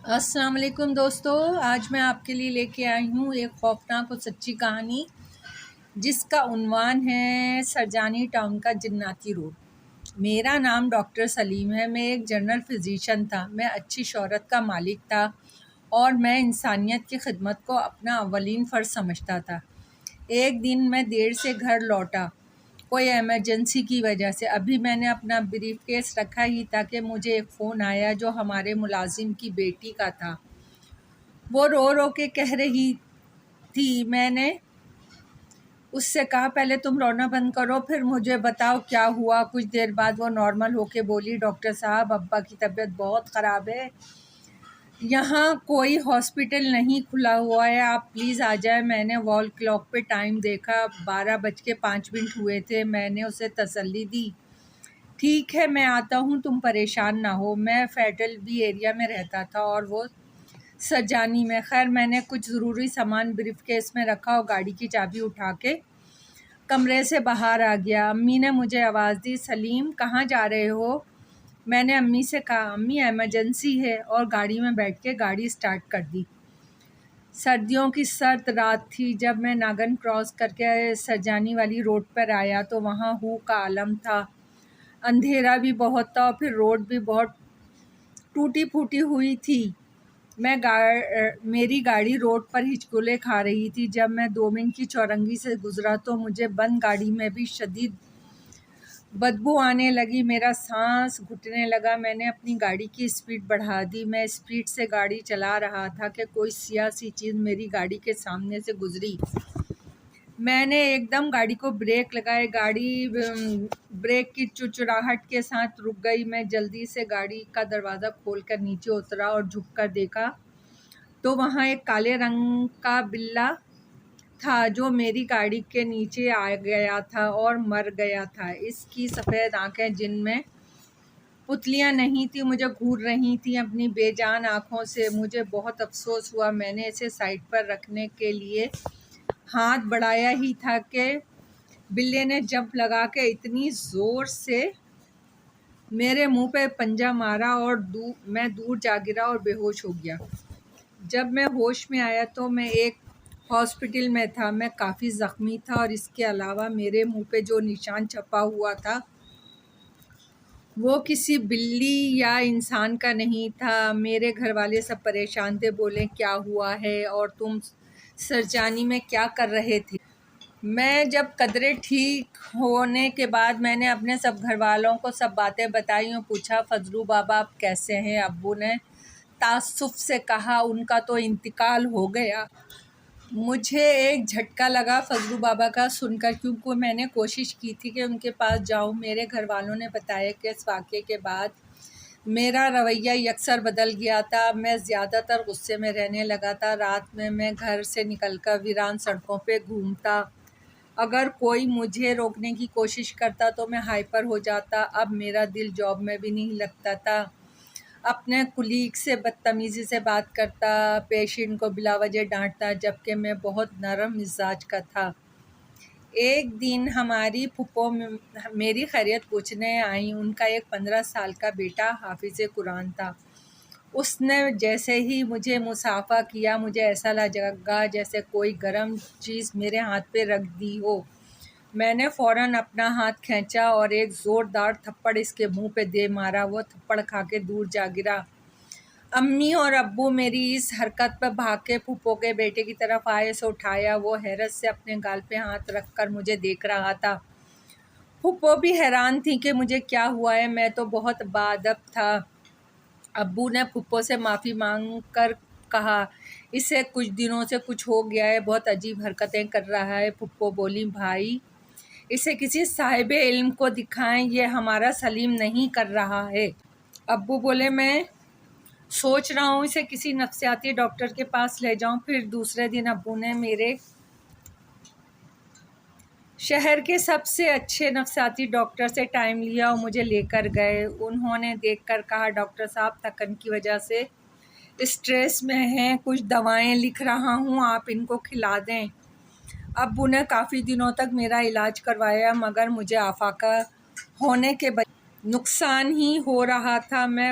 السلام علیکم دوستو، آج میں آپ کے لیے لے کے آئی ہوں ایک خوفناک اور سچی کہانی جس کا عنوان ہے سرجانی ٹاؤن کا جناتی روڈ۔ میرا نام ڈاکٹر سلیم ہے۔ میں ایک جنرل فزیشین تھا۔ میں اچھی شہرت کا مالک تھا اور میں انسانیت کی خدمت کو اپنا اولین فرض سمجھتا تھا۔ ایک دن میں دیر سے گھر لوٹا، کوئی ایمرجنسی کی وجہ سے۔ ابھی میں نے اپنا بریف کیس رکھا ہی تھا کہ مجھے ایک فون آیا جو ہمارے ملازم کی بیٹی کا تھا۔ وہ رو رو کے کہہ رہی تھی۔ میں نے اس سے کہا، پہلے تم رونا بند کرو، پھر مجھے بتاؤ کیا ہوا۔ کچھ دیر بعد وہ نارمل ہو کے بولی، ڈاکٹر صاحب، ابا کی طبیعت بہت خراب ہے، یہاں کوئی ہاسپٹل نہیں کھلا ہوا ہے، آپ پلیز آ جائیں۔ میں نے وال کلاک پہ ٹائم دیکھا، 12:05 ہوئے تھے۔ میں نے اسے تسلی دی، ٹھیک ہے میں آتا ہوں، تم پریشان نہ ہو۔ میں فیڈرل بی ایریا میں رہتا تھا اور وہ سرجانی میں۔ خیر میں نے کچھ ضروری سامان بریف کیس میں رکھا اور گاڑی کی چابی اٹھا کے کمرے سے باہر آ گیا۔ امی نے مجھے آواز دی، سلیم کہاں جا رہے ہو؟ میں نے امی سے کہا، امی ایمرجنسی ہے، اور گاڑی میں بیٹھ کے گاڑی سٹارٹ کر دی۔ سردیوں کی سرد رات تھی۔ جب میں ناگن کراس کر کے سرجانی والی روڈ پر آیا تو وہاں ہو کا عالم تھا، اندھیرا بھی بہت تھا اور پھر روڈ بھی بہت ٹوٹی پھوٹی ہوئی تھی۔ میری گاڑی روڈ پر ہچکولے کھا رہی تھی۔ جب میں 2 منٹ کی چورنگی سے گزرا تو مجھے بند گاڑی میں بھی شدید بدبو آنے لگی، میرا سانس گھٹنے لگا۔ میں نے اپنی گاڑی کی اسپیڈ بڑھا دی۔ میں اسپیڈ سے گاڑی چلا رہا تھا کہ کوئی سیاہ سی چیز میری گاڑی کے سامنے سے گزری۔ میں نے ایک دم گاڑی کو بریک لگائے، گاڑی بریک کی چرچراہٹ کے ساتھ رک گئی۔ میں جلدی سے گاڑی کا دروازہ کھول کر نیچے اترا اور جھک کر دیکھا تو وہاں ایک کالے رنگ کا بلّا تھا جو میری گاڑی کے نیچے آ گیا تھا اور مر گیا تھا۔ اس کی سفید آنکھیں جن میں پتلیاں نہیں تھیں مجھے گھور رہی تھیں اپنی بے جان آنکھوں سے۔ مجھے بہت افسوس ہوا۔ میں نے اسے سائڈ پر رکھنے کے لیے ہاتھ بڑھایا ہی تھا کہ بلے نے جمپ لگا کے اتنی زور سے میرے منہ پہ پنجہ مارا اور میں دور جا گرا اور بے ہوش ہو گیا۔ جب میں ہوش میں آیا تو میں ایک ہاسپٹل میں تھا۔ میں کافی زخمی تھا اور اس کے علاوہ میرے منہ پہ جو نشان چھپا ہوا تھا وہ کسی بلی یا انسان کا نہیں تھا۔ میرے گھر والے سب پریشان تھے، بولے کیا ہوا ہے اور تم سرجانی میں کیا کر رہے تھے؟ میں جب قدرے ٹھیک ہونے کے بعد میں نے اپنے سب گھر والوں کو سب باتیں بتائیں اور پوچھا، فضلو بابا اب کیسے ہیں؟ ابو نے تعصب سے کہا، ان کا تو انتقال ہو گیا۔ مجھے ایک جھٹکا لگا فضلو بابا کا سن کر، کیونکہ میں نے کوشش کی تھی کہ ان کے پاس جاؤں۔ میرے گھر والوں نے بتایا کہ اس واقعے کے بعد میرا رویہ یکسر بدل گیا تھا۔ میں زیادہ تر غصے میں رہنے لگا تھا۔ رات میں گھر سے نکل کر ویران سڑکوں پہ گھومتا۔ اگر کوئی مجھے روکنے کی کوشش کرتا تو میں ہائپر ہو جاتا۔ اب میرا دل جاب میں بھی نہیں لگتا تھا۔ اپنے کولیگ سے بدتمیزی سے بات کرتا، پیشنٹ کو بلا وجہ ڈانٹتا، جبکہ میں بہت نرم مزاج کا تھا۔ ایک دن ہماری پھپھو میری خیریت پوچھنے آئیں۔ ان کا ایک 15 سال کا بیٹا حافظ قرآن تھا۔ اس نے جیسے ہی مجھے مصافحہ کیا مجھے ایسا لگا جیسے کوئی گرم چیز میرے ہاتھ پہ رکھ دی ہو۔ میں نے فوراً اپنا ہاتھ کھینچا اور ایک زوردار تھپڑ اس کے منہ پہ دے مارا۔ وہ تھپڑ کھا کے دور جا گرا۔ امی اور ابو میری اس حرکت پر بھاگ کے پھپھو کے بیٹے کی طرف آئے، اسے اٹھایا۔ وہ حیرت سے اپنے گال پہ ہاتھ رکھ کر مجھے دیکھ رہا تھا۔ پھپھو بھی حیران تھی کہ مجھے کیا ہوا ہے۔ میں تو بہت باادب تھا۔ ابو نے پھپھو سے معافی مانگ کر کہا، اسے کچھ دنوں سے کچھ ہو گیا ہے، بہت عجیب حرکتیں کر رہا ہے۔ پھپھو بولی، بھائی اسے کسی صاحب علم کو دکھائیں، یہ ہمارا سلیم نہیں کر رہا ہے۔ ابو بولے، میں سوچ رہا ہوں اسے کسی نفسیاتی ڈاکٹر کے پاس لے جاؤں۔ پھر دوسرے دن ابو نے میرے شہر کے سب سے اچھے نفسیاتی ڈاکٹر سے ٹائم لیا اور مجھے لے کر گئے۔ انہوں نے دیکھ کر کہا، ڈاکٹر صاحب تھکن کی وجہ سے اسٹریس میں ہیں، کچھ دوائیں لکھ رہا ہوں، آپ ان کو کھلا دیں۔ ابو نے کافی دنوں تک میرا علاج کروایا مگر مجھے افاقہ ہونے کے بجائے نقصان ہی ہو رہا تھا۔ میں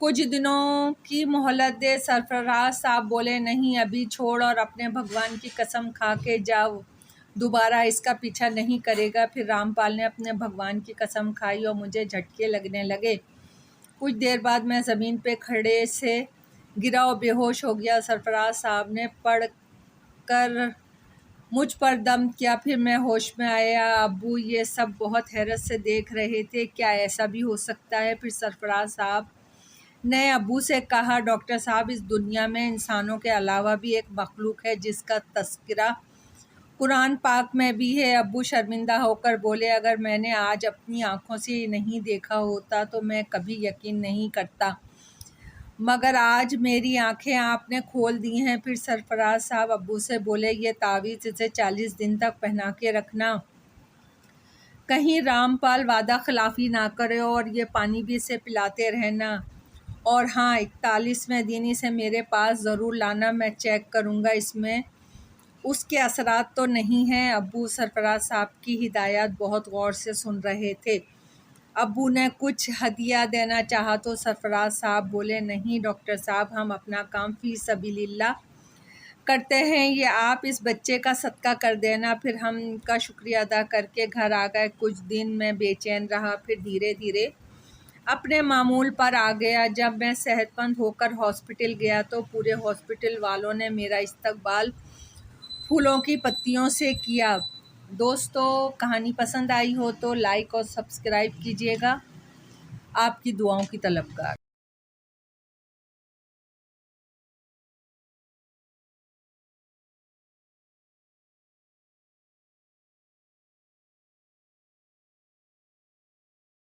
کچھ دنوں کی مہلت دے۔ سرفراز صاحب بولے نہیں ابھی چھوڑ اور اپنے بھگوان کی قسم کھا کے جاؤ، دوبارہ اس کا پیچھا نہیں کرے گا۔ پھر رام پال نے اپنے بھگوان کی قسم کھائی اور مجھے جھٹکے لگنے لگے۔ کچھ دیر بعد میں زمین پہ کھڑے سے گرا اور بے ہوش ہو گیا۔ سرفراز صاحب نے پڑھ کر مجھ پر دم کیا، پھر میں ہوش میں آیا۔ ابو یہ سب بہت حیرت سے دیکھ رہے تھے، کیا ایسا بھی ہو سکتا ہے؟ پھر سرفراز صاحب نے ابو سے کہا ڈاکٹر صاحب اس دنیا میں انسانوں کے علاوہ بھی ایک مخلوق ہے جس کا تذکرہ قرآن پاک میں بھی ہے۔ ابو شرمندہ ہو کر بولے اگر میں نے آج اپنی آنکھوں سے نہیں دیکھا ہوتا تو میں کبھی یقین نہیں کرتا، مگر آج میری آنکھیں آپ نے کھول دی ہیں۔ پھر سرفراز صاحب ابو سے بولے یہ تعویذ اسے 40 دن تک پہنا کے رکھنا، کہیں رام پال وعدہ خلافی نہ کرے، اور یہ پانی بھی اسے پلاتے رہنا، اور ہاں 41ویں دن اسے میرے پاس ضرور لانا، میں چیک کروں گا اس میں اس کے اثرات تو نہیں ہیں۔ ابو سرفراز صاحب کی ہدایات بہت غور سے سن رہے تھے۔ ابو نے کچھ ہدیہ دینا چاہا تو سرفراز صاحب بولے نہیں ڈاکٹر صاحب، ہم اپنا کام فی سبیل اللہ کرتے ہیں، یہ آپ اس بچے کا صدقہ کر دینا۔ پھر ہم کا شکریہ ادا کر کے گھر آ گئے۔ کچھ دن میں بے چین رہا، پھر دھیرے دھیرے اپنے معمول پر آ گیا۔ جب میں صحت مند ہو کر ہاسپٹل گیا تو پورے ہاسپٹل والوں نے میرا استقبال پھولوں کی پتیوں سے کیا۔ دوستو کہانی پسند آئی ہو تو لائک اور سبسکرائب کیجیے گا۔ آپ کی دعاؤں کی طلبگار۔